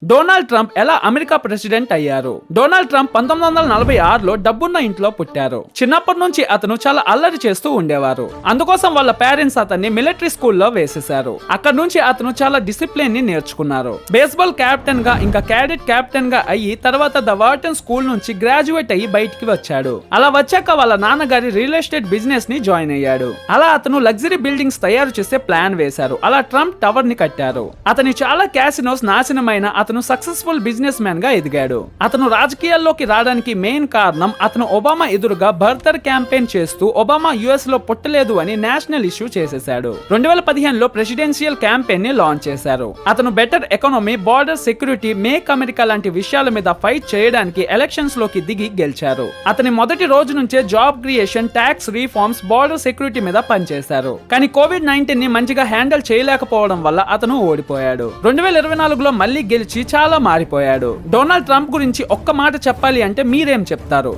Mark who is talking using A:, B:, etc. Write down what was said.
A: Donald Trump ఎలా America president అయ్యారు? Donald Trump 1946లో డబ్బున్న ఇంట్లో పుట్టారు. చిన్నప్పటి నుంచి అతను చాలా అల్లరి చేస్తూ ఉండేవారు. అందుకోసం వాళ్ళ పేరెంట్స్ అతన్ని మిలిటరీ స్కూల్లో వేసేశారు. అక్కడ నుంచి అతను చాలా డిసిప్లిన్ ని నేర్చుకున్నారు. బేస్బాల్ కెప్టెన్ గా ఇంకా క్యాడెట్ కెప్టెన్ గా అయ్యి తర్వాత ద వార్టన్ స్కూల్ నుంచి గ్రాడ్యుయేట్ అయ్యి బయటికి వచ్చాడు. అలా వచ్చాక వాళ్ళ నాన్నగారి రియల్ ఎస్టేట్ బిజినెస్ ని జాయిన్ అయ్యాడు. అలా అతను లగ్జరీ బిల్డింగ్స్ తయారు చేసే ప్లాన్ వేశారు. అలా ట్రంప్ టవర్ ని కట్టారు. అతని చాలా క్యాసినోస్ నాశనమైన అతను సక్సెస్ఫుల్ బిజినెస్ మ్యాన్ గా ఎదిగాడు. అతను రాజకీయాల్లోకి రావడానికి మెయిన్ కారణం అతను ఒబామా ఎదురుగా బర్తర్ క్యాంపెయిన్ చేస్తూ ఒబామా యుఎస్ లో పుట్టలేదు అని నేషనల్ ఇష్యూ చేసేశాడు. 2015లో ప్రెసిడెన్షియల్ క్యాంపెయిన్ ని లాంచ్ చేశారు. అతను better economy, border security, make America లాంటి విషయాల మీద ఫైట్ చేయడానికి ఎలక్షన్స్ లోకి దిగి గెలిచారు. అతని మొదటి రోజు నుంచే job creation, tax reforms, border security మీద పనిచేశారు. కానీ కోవిడ్-19 ని మంచిగా హ్యాండిల్ చేయలేకపోవడం వల్ల అతను ఓడిపోయాడు. 2024లో మళ్ళీ గెలిచి చాలా మారిపోయాడు. డొనాల్డ్ ట్రంప్ గురించి ఒక్క మాట చెప్పాలి అంటే మీరేం చెప్తారు?